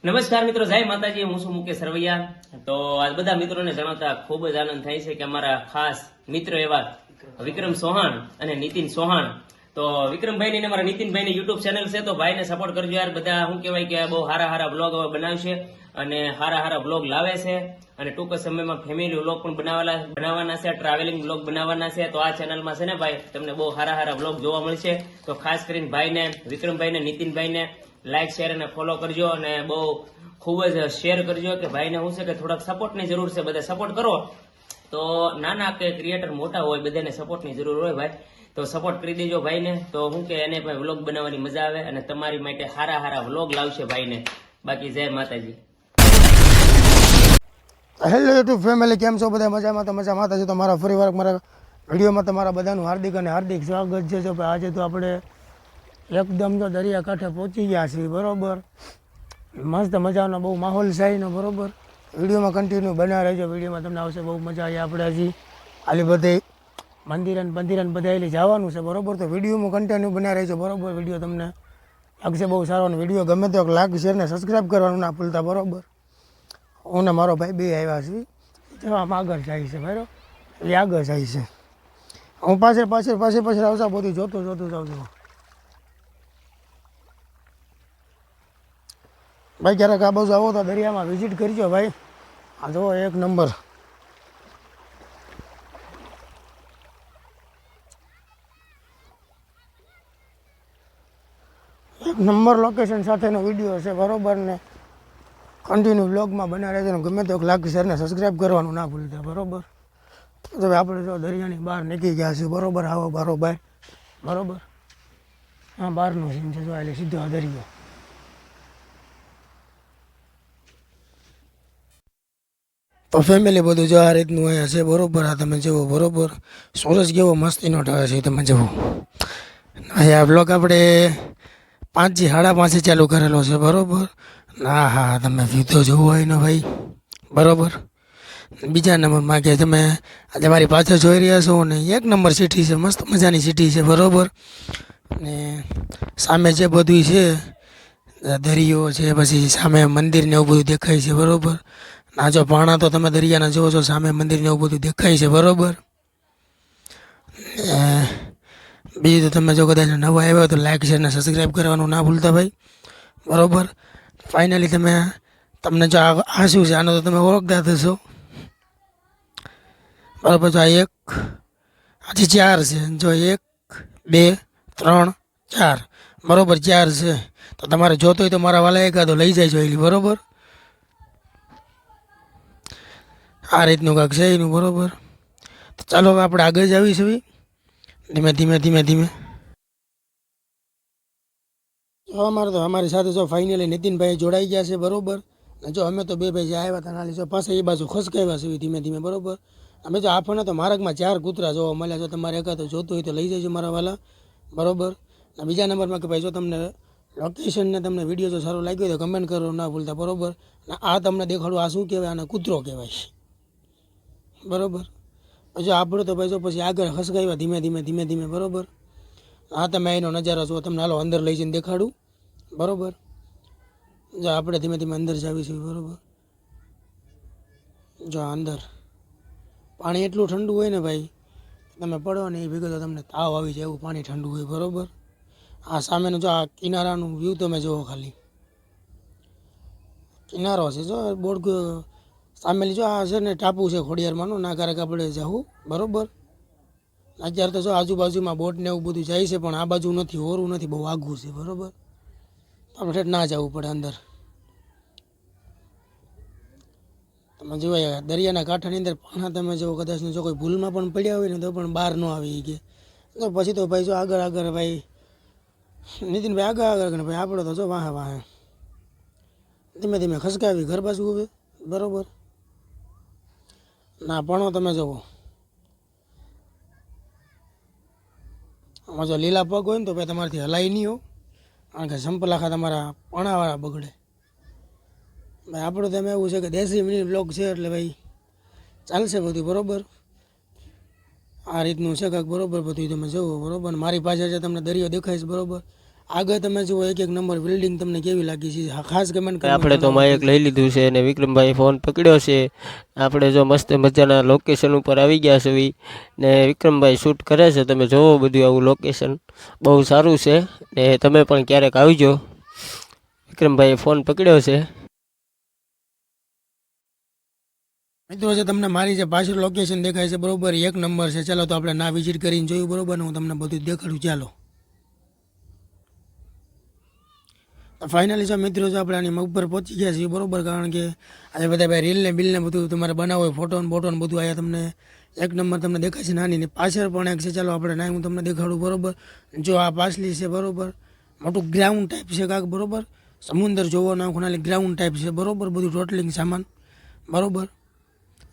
નમસ્કાર મિત્રો, જય માતાજી. હું છું મુકેશ સરવૈયા. તો આજ બધા મિત્રોને જણાવતા ખૂબ જ આનંદ થાય છે કે અમારા ખાસ મિત્રો એવા વિક્રમ ચૌહાણ અને નીતિન ચૌહાણ. તો વિક્રમભાઈ ને અમારા નીતિનભાઈ ની યુટ્યુબ ચેનલ છે, તો ભાઈને સપોર્ટ કરજો યાર. બધા શું કહેવાય કે બહુ હારા બ્લોગ બનાવશે અને હારા બ્લોગ લાવે છે અને ટૂંક સમયમાં ફેમિલી બ્લોગ પણ બનાવવાના છે, ટ્રાવેલિંગ બ્લોગ બનાવવાના છે. તો આ ચેનલમાં છે ને ભાઈ તમને બહુ હારા બ્લોગ જોવા મળશે. તો ખાસ કરીને ભાઈને, વિક્રમભાઈને, નીતિનભાઈને લાઈક શેર અને ફોલો કરજો અને બહુ ખૂબ જ શેર કરજો કે ભાઈને શું છે કે થોડાક સપોર્ટની જરૂર છે. બધા સપોર્ટ કરો તો નાના કે ક્રિએટર મોટા હોય બધાને સપોર્ટની જરૂર હોય ભાઈ. તો સપોર્ટ કરી દેજો ભાઈને. તો હું કે એને ભાઈ વ્લોગ બનાવવાની મજા આવે અને તમારી માટે હારા વ્લોગ લાવશે ભાઈને. બાકી જય માતાજી. હેલો યુટ્યુબ ફેમિલી, કેમ છો બધા? મજામાં? તો મજામાં છે. તો મારા ફરી વાર મારા વિડીયોમાં તમારા બધાનું હાર્દિક અને હાર્દિક સ્વાગત છે. તો આજે તો આપણે એકદમ તો દરિયાકાંઠે પહોંચી ગયા છીએ, બરાબર. મસ્ત મજાનો બહુ માહોલ છે એનો, બરાબર. વિડીયોમાં કન્ટિન્યુ બના રહેજો. વિડીયોમાં તમને આવશે બહુ મજા આવી. આપણે હજી આલી બધી મંદિરન બધા એલી જવાનું છે, બરાબર. તો વિડીયોમાં કન્ટિન્યુ બના રહેજો, બરાબર. વિડીયો તમને લાગશે બહુ સારો અને વિડીયો ગમે તો લાઈક શેર ને સબસ્ક્રાઈબ કરવાનું ના ભૂલતા, બરાબર. હું ને મારો ભાઈ બે આવ્યા છીએ, આમ આગળ જાય છે, બરાબર. એટલે આગળ જાય છે. હું પાછળ આવતા બધું જોતું જાઉં છું ભાઈ. ક્યારેક આ બાજુ આવો તો દરિયામાં વિઝિટ કરજો ભાઈ. આ જુઓ એક નંબર. એક નંબર લોકેશન સાથેનો વિડીયો છે, બરાબર. ને કન્ટિન્યુ બ્લોગમાં બના રહેજો ને ગમે તો લાઈક શેર ને સબસ્ક્રાઈબ કરવાનું ના ભૂલતા, બરાબર. તો હવે આપણે જો દરિયાની બહાર નીકળી ગયા છીએ, બરાબર. આવો બારોબાર, બરાબર. હા, બહારનો સીન છે જો, એટલે સીધો આ દરિયો. તો ફેમિલી બધું જો આ રીતનું અહીંયા છે, બરાબર. આ તમે જુઓ, બરાબર. સૂરજ કેવો મસ્તીનો ઢળે છે તમે જુઓ. અહીંયા બ્લોગ આપણે 5 થી 5:30 ચાલુ કરેલો છે, બરાબર. હા તમે વ્યૂ તો જોવો હોય ને ભાઈ, બરાબર. બીજા નંબરમાં કે તમે આજે મારી પાછળ જોઈ રહ્યા છો ને, એક નંબર સિટી છે, મસ્ત મજાની સિટી છે, બરાબર. ને સામે જે બધું છે દરિયો છે, પછી સામે મંદિર ને એવું બધું દેખાય છે, બરાબર. ના જો પાણા તો તમે દરિયાના જોવો છો, સામે મંદિર ને એવું બધું દેખાય છે, બરાબર. બીજું તો તમે જો કદાચ નવા આવ્યા તો લાઈક શેર ને સબસ્ક્રાઈબ કરવાનું ના ભૂલતા ભાઈ, બરાબર. ફાઇનલી તમને જો આ શું છે, આનો તો તમે ઓળખતા થશો, બરાબર. તો આ આજે 4 છે, જો 1 2 3 4, બરાબર. 4 છે. તો તમારે જોતો હોય તો મારા વાલા એકાદો લઈ જાય એલી, બરાબર. આ રીતનું કાંક છે એનું, બરાબર. તો ચાલો હવે આપણે આગળ જ આવીશું ધીમે. અમારી સાથે જો ફાઇનલી નીતિનભાઈ જોડાઈ ગયા છે, બરાબર. જો અમે તો બે ભાઈ જે આવ્યા હતા નાલી જો પાછા એ બાજુ ખસકાવ્યા છે ધીમે, બરાબર. અમે જો આપણને તો માર્ગમાં 4 કૂતરા જોવા મળ્યા. જો તમારે એકાદ જોતું હોય તો લઈ જજો મારા વાલા, બરાબર. અને બીજા નંબરમાં કે ભાઈ જો તમને લોકેશન ને તમને વિડીયો જો સારો લાગ્યો તો કમેન્ટ કરો ના ભૂલતા, બરાબર. અને આ તમને દેખાડું, આ શું કહેવાય? આને કૂતરો કહેવાય, બરાબર. જો આપણે તો ભાઈ જો પછી આગળ ખસકાવ્યા ધીમે, બરાબર. આ તમે એનો નજારો જો તમને હાલો અંદર લઈ જઈને દેખાડું, બરાબર. જો આપણે ધીમે અંદર જ આવીશું, બરાબર. જો અંદર પાણી એટલું ઠંડુ હોય ને ભાઈ, તમે પડો ને એ ભેગો તો તમને તાવ આવી જાય એવું પાણી ઠંડુ હોય, બરાબર. આ સામેનું જો આ કિનારાનું વ્યૂ તમે જુઓ, ખાલી કિનારો છે જો બોર્ડ સામેલી. જો આ છે ને ટાપુ છે ખોડિયારમાંનો, ના ક્યારેક આપણે જવું, બરાબર. અત્યારે તો જો આજુબાજુમાં બોટ ને એવું બધું જાય છે, પણ આ બાજુ નથી, ઓરું નથી, બહુ આઘું છે, બરાબર. આપણે ઠેઠ ના જવું પડે અંદર. તમે જોવા દરિયાના કાંઠાની અંદર પાણા તમે જો કદાચ જો કોઈ ભૂલમાં પણ પડ્યા હોય ને તો પણ બહાર ન આવી કે તો પછી તો ભાઈ જો આગળ ભાઈ નીતિનભાઈ આગળ ભાઈ આપણે તો જો વાહે ધીમે ખસકાવી ઘર બાજુ હવે, બરાબર. ના પણો તમે જુઓ, આમાં જો લીલા પગ હોય ને તો ભાઈ તમારાથી હલાય નહીં હો, કારણ કે સંપલ આખા તમારા પણાવાળા બગડે ભાઈ. આપણું તો એમ એવું છે કે 10 મિનિટ બ્લોગ છે એટલે ભાઈ ચાલશે બધું, બરાબર. આ રીતનું છે કાંઈક, બરાબર. બધું તમે જુઓ, બરાબર. મારી પાછળ જે તમને દરિયો દેખાય છે, બરાબર. આગળ તમે જુઓ એક એક નંબર બિલ્ડિંગ તમને કેવી લાગી છે ખાસ કમેન્ટ કરી આપણે તો માઇક લઈ લીધું છે અને વિક્રમભાઈ ફોન પકડ્યો છે. આપણે જો મસ્ત મજાના લોકેશન ઉપર આવી ગયા છે ને વિક્રમભાઈ શૂટ કરે છે. તમે જોવો બધું આવું લોકેશન બહુ સારું છે ને તમે પણ ક્યારેક આવજો. વિક્રમભાઈએ ફોન પકડ્યો છે. મિત્રો છે તમને મારી જે પાછળ લોકેશન દેખાય છે બરોબર એક નંબર છે. ચાલો તો આપણે ના વિઝિટ કરીને જોયું બરોબર ને હું તમને બધું દેખાડું. ચાલો ફાઇનલી જો મિત્રો જો આપણે આની મગ પર પહોંચી ગયા છીએ બરોબર. કારણ કે આજે બધા ભાઈ રીલ ને બિલ ને બધું તમારે બનાવવું હોય ફોટો ને બોટો ને બધું અહીંયા તમને એક નંબર તમને દેખાય છે. નાની ને પાછળ પણ એક છે. ચાલો આપણે ના હું તમને દેખાડું બરોબર. જો આ પાછલી છે બરોબર મોટું ગ્રાઉન્ડ ટાઈપ છે કાંક બરોબર. સમુદ્ર જોવો ના ખૂણાલી ગ્રાઉન્ડ ટાઈપ છે બરોબર. બધું ટોટલિંગ સામાન બરોબર.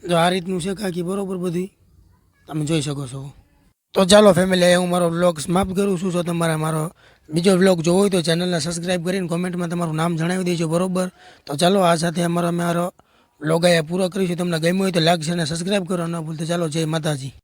જો આ રીતનું છે કાકી બરોબર બધી તમે જોઈ શકો છો. તો ચાલો ફેમિલી હું મારો વ્લોગ સમાપ્ત કરું છું. જો તમારે મારો બીજો વ્લોગ જોવો હોય તો ચેનલને સબસ્ક્રાઈબ કરીને કોમેન્ટમાં તમારું નામ જણાવી દેજો બરોબર. તો ચાલો આ સાથે મારો વ્લોગ અહીંયા પૂરો કરીશું. તમને ગમ્યું હોય તો લાઈક અને સબસ્ક્રાઈબ કરો ન ભૂલતા. ચાલો જય માતાજી.